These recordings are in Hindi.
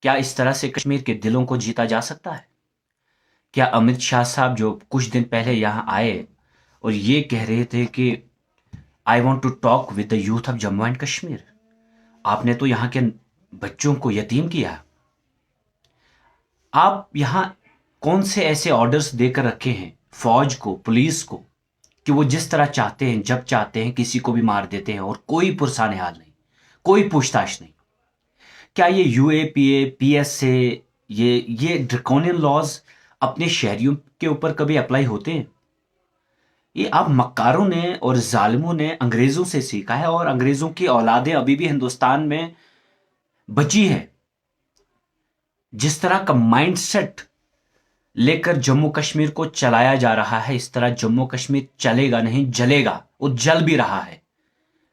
क्या इस तरह से कश्मीर के दिलों को जीता जा सकता है? क्या अमित शाह साहब जो कुछ दिन पहले यहाँ आए और ये कह रहे थे कि I want to talk with the youth of Jammu and Kashmir, आपने तो यहाँ के बच्चों को यतीम किया। आप यहाँ कौन से ऐसे ऑर्डर्स देकर रखे हैं फौज को, पुलिस को, कि वो जिस तरह चाहते हैं, जब चाहते हैं किसी को भी मार देते हैं और कोई पुरसाने हाल नहीं, कोई पूछताछ नहीं? क्या ये यूएपीए, पीएसए, ये ड्रकोनियन लॉज अपने शहरियों के ऊपर कभी अप्लाई होते हैं? ये आप मक्कारों ने और जालिमों ने अंग्रेजों से सीखा है, और अंग्रेजों की औलादें अभी भी हिंदुस्तान में बची है। जिस तरह का माइंडसेट लेकर जम्मू कश्मीर को चलाया जा रहा है, इस तरह जम्मू कश्मीर चलेगा नहीं, जलेगा, और जल भी रहा है।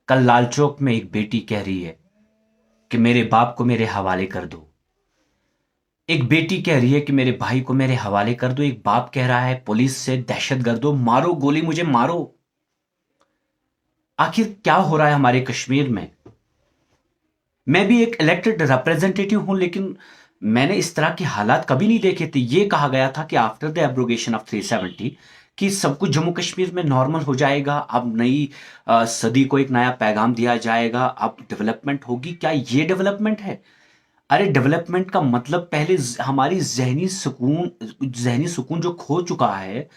कल लाल चौक में एक बेटी कह रही है कि मेरे बाप को मेरे हवाले कर दो। एक बेटी कह रही है कि मेरे भाई को मेरे हवाले कर दो। एक बाप कह रहा है पुलिस से दहशतगर्दों मारो, गोली मुझे मारो। आखिर क्या हो रहा है हमारे कश्मीर में? मैं भी एक इलेक्टेड रिप्रेजेंटेटिव हूं, लेकिन मैंने इस तरह के हालात कभी नहीं देखे थे। ये कहा गया था कि आफ्टर द एब्रोगेशन ऑफ 370 कि सब कुछ जम्मू कश्मीर में नॉर्मल हो जाएगा, अब नई सदी को एक नया पैगाम दिया जाएगा, अब डेवलपमेंट होगी। क्या ये डेवलपमेंट है? अरे डेवलपमेंट का मतलब पहले हमारी जहनी सुकून जो खो चुका है,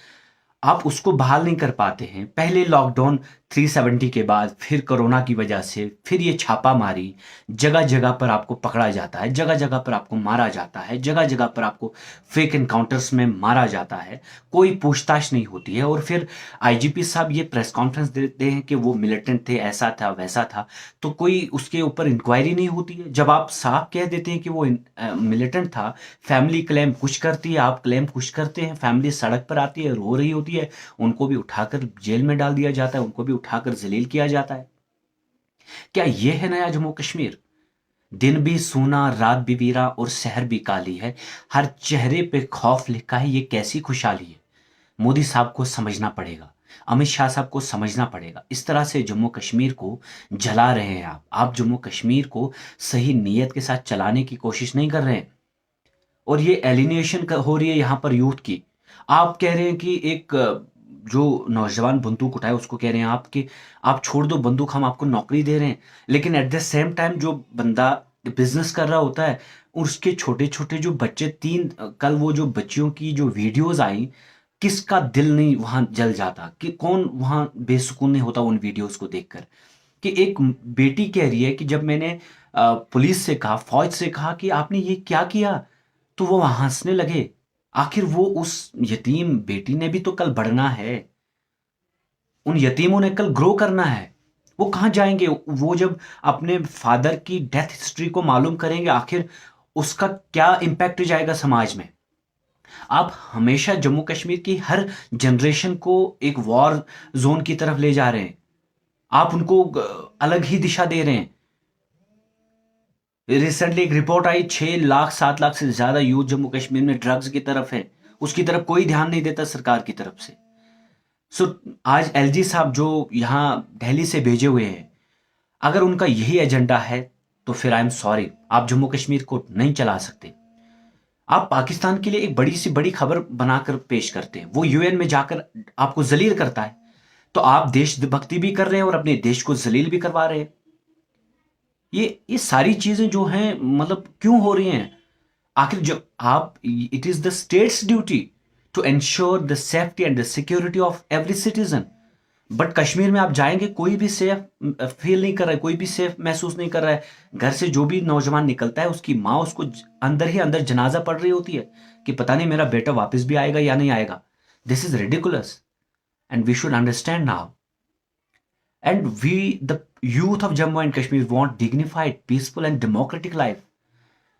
आप उसको बहाल नहीं कर पाते हैं। पहले लॉकडाउन 370 के बाद, फिर कोरोना की वजह से, फिर ये छापा मारी, जगह जगह पर आपको पकड़ा जाता है, जगह जगह पर आपको मारा जाता है, जगह जगह पर आपको फेक एनकाउंटर्स में मारा जाता है, कोई पूछताछ नहीं होती है। और फिर आईजीपी साहब ये प्रेस कॉन्फ्रेंस देते हैं कि वो मिलिटेंट थे, ऐसा था वैसा था, तो कोई उसके ऊपर इंक्वायरी नहीं होती है। जब आप साफ कह देते हैं कि वो मिलिटेंट था, फैमिली क्लेम कुछ करती है, आप क्लेम कुछ करते हैं, फैमिली सड़क पर आती है, रो रही होती है, उनको भी उठाकर जेल में डाल दिया जाता है, उनको भी उठाकर जलील किया जाता है। क्या यह है नया जम्मू कश्मीर? दिन भी सूना, रात भी वीरा, और शहर भी काली है, हर चेहरे पे खौफ लिखा है। ये कैसी खुशहाली है? मोदी साहब को समझना पड़ेगा, अमित शाह साहब को समझना पड़ेगा। इस तरह से जम्मू कश्मीर को जला रहे हैं आप जम्मू कश्मीर को सही नीयत के साथ चलाने की कोशिश नहीं कर रहे हैं, और ये एलिनेशन हो रही है यहाँ पर यूथ की। आप कह रहे हैं कि एक जो नौजवान बंदूक उठाए उसको कह रहे हैं आप कि आप छोड़ दो बंदूक, हम आपको नौकरी दे रहे हैं। लेकिन एट द सेम टाइम जो बंदा बिजनेस कर रहा होता है, उसके छोटे छोटे जो बच्चे, कल वो जो बच्चियों की जो वीडियोस आई, किसका दिल नहीं वहां जल जाता? कि कौन वहां बेसुकून नहीं होता उन वीडियोस को देखकर? कि एक बेटी कह रही है कि जब मैंने पुलिस से कहा, फौज से कहा कि आपने ये क्या किया, तो वो वहां हंसने लगे। आखिर वो उस यतीम बेटी ने भी तो कल बढ़ना है, उन यतीमों ने कल ग्रो करना है। वो कहां जाएंगे? वो जब अपने फादर की डेथ हिस्ट्री को मालूम करेंगे, आखिर उसका क्या इंपैक्ट जाएगा समाज में? आप हमेशा जम्मू कश्मीर की हर जनरेशन को एक वॉर जोन की तरफ ले जा रहे हैं। आप उनको अलग ही दिशा दे रहे हैं। रिसेंटली एक रिपोर्ट आई, 6 लाख 7 लाख से ज्यादा यूथ जम्मू कश्मीर में ड्रग्स की तरफ है। उसकी तरफ कोई ध्यान नहीं देता सरकार की तरफ से। सो आज एलजी साहब जो यहाँ दिल्ली से भेजे हुए हैं, अगर उनका यही एजेंडा है तो फिर आई एम सॉरी, आप जम्मू कश्मीर को नहीं चला सकते। आप पाकिस्तान के लिए एक बड़ी सी बड़ी खबर बनाकर पेश करते हैं, वो यूएन में जाकर आपको जलील करता है, तो आप देशभक्ति भी कर रहे हैं और अपने देश को जलील भी करवा रहे हैं। ये सारी चीजें जो हैं, मतलब क्यों हो रही हैं? आखिर जब आप, it is the state's duty to ensure the safety and the security of every citizen. But Kashmir में आप जाएंगे, कोई भी सेफ फील नहीं कर रहा है, कोई भी सेफ महसूस नहीं कर रहा है। घर से जो भी नौजवान निकलता है, उसकी माँ उसको अंदर ही अंदर जनाजा पढ़ रही होती है कि पता नहीं मेरा बेटा वापस भी आएगा या नहीं आएगा। This is ridiculous and we should understand now. And we the youth of Jammu and Kashmir want dignified, peaceful and democratic life,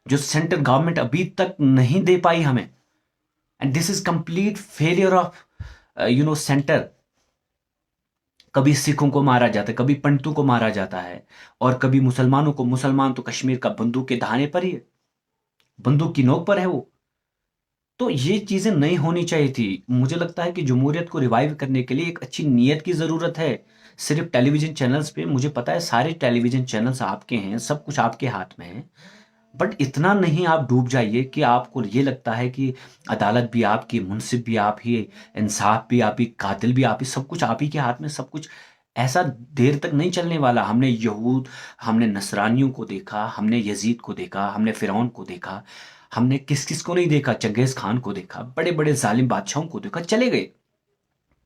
जो सेंट्रल गवर्नमेंट अभी तक नहीं दे पाई हमें। And this is complete failure of centre. कभी सिखों को मारा जाता है, कभी पंडितों को मारा जाता है, और कभी मुसलमानों को। मुसलमान तो कश्मीर का बंदूक के धाने पर ही है, बंदूक की नोक पर है वो। तो ये चीजें नहीं होनी चाहिए थी। मुझे लगता है कि जमहूरियत को रिवाइव करने के लिए एक अच्छी नीयत की जरूरत है। सिर्फ टेलीविजन चैनल्स पे, मुझे पता है सारे टेलीविजन चैनल्स आपके हैं, सब कुछ आपके हाथ में है, बट इतना नहीं आप डूब जाइए कि आपको ये लगता है कि अदालत भी आपकी, मुंसिफ भी आप ही, इंसाफ भी आप ही, कातिल भी आप ही, सब कुछ आप ही के हाथ में, सब कुछ ऐसा देर तक नहीं चलने वाला। हमने यहूद, हमने नसरानियों को देखा, हमने यजीद को देखा, हमने फिरौन को देखा, हमने किस किस को नहीं देखा, चंगेज खान को देखा, बड़े बड़े जालिम बादशाहों को देखा, चले गए,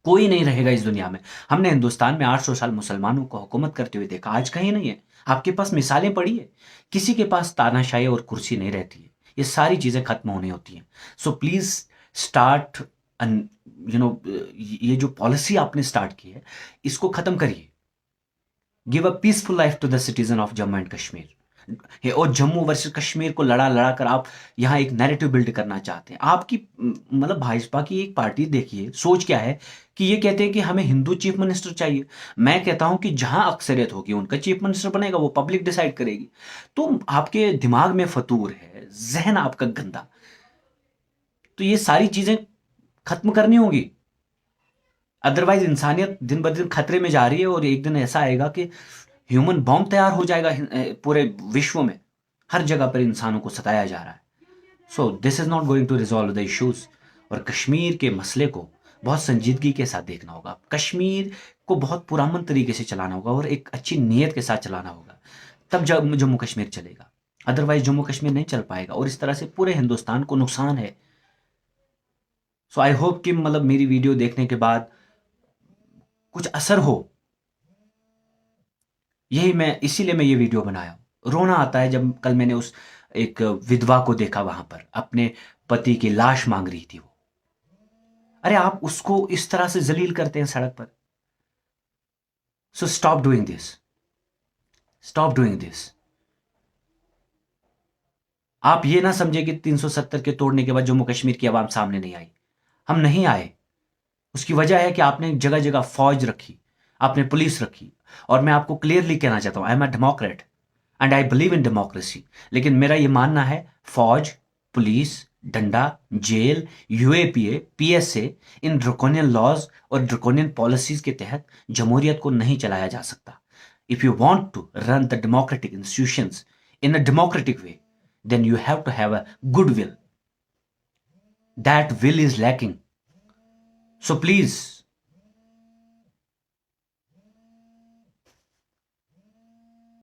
कोई नहीं रहेगा इस दुनिया में। हमने हिंदुस्तान में 800 साल मुसलमानों को हुकूमत करते हुए देखा, आज कहीं नहीं है। आपके पास मिसालें पड़ी है, किसी के पास तानाशाही और कुर्सी नहीं रहती है, ये सारी चीजें खत्म होनी होती हैं। सो प्लीज स्टार्ट, ये जो पॉलिसी आपने स्टार्ट की है इसको खत्म करिए। Give a peaceful life to the citizen of Jammu and Kashmir. और जम्मू वर्सेस कश्मीर को लड़ा लड़ा कर आप यहाँ एक नैरेटिव बिल्ड करना चाहते हैं। आपकी मतलब भाजपा की एक पार्टी देखिए, सोच क्या है कि ये कहते हैं कि हमें हिंदू चीफ मिनिस्टर चाहिए। मैं कहता हूं कि जहां अक्सरियत होगी उनका चीफ मिनिस्टर बनेगा, वो पब्लिक डिसाइड करेगी। तो आपके दिमाग में फतूर है, जहन आपका गंदा, तो ये सारी चीजें खत्म करनी होगी। अदरवाइज इंसानियत दिन ब दिन खतरे में जा रही है, और एक दिन ऐसा आएगा कि ह्यूमन बॉम्ब तैयार हो जाएगा पूरे विश्व में, हर जगह पर इंसानों को सताया जा रहा है। So this is not going to resolve the issues. और कश्मीर के मसले को बहुत संजीदगी के साथ देखना होगा, कश्मीर को बहुत पुरअमन तरीके से चलाना होगा और एक अच्छी नीयत के साथ चलाना होगा, तब जम्मू कश्मीर चलेगा। अदरवाइज जम्मू कश्मीर नहीं चल पाएगा, और इस तरह से पूरे हिंदुस्तान को नुकसान है। सो आई होप कि मतलब मेरी वीडियो देखने के बाद कुछ असर हो, यही मैं, इसीलिए मैं ये वीडियो बनाया। रोना आता है जब कल मैंने उस एक विधवा को देखा, वहां पर अपने पति की लाश मांग रही थी वो। अरे आप उसको इस तरह से जलील करते हैं सड़क पर। So stop doing this, stop doing this. आप ये ना समझे कि 370 के तोड़ने के बाद जम्मू कश्मीर की आवाम सामने नहीं आई। हम नहीं आए, उसकी वजह है कि आपने जगह जगह फौज रखी, आपने पुलिस रखी। और मैं आपको क्लियरली कहना चाहता हूं, I am a democrat and I believe in democracy. लेकिन मेरा ये मानना है, फौज, पुलिस, डंडा, जेल, यूएपीए, पीएसए, इन ड्रकोनियन लॉज और ड्रकोनियन पॉलिसीज के तहत जमहूरियत को नहीं चलाया जा सकता। If you want to run the democratic institutions in a democratic way, then you have to have a good will. That will is lacking. So please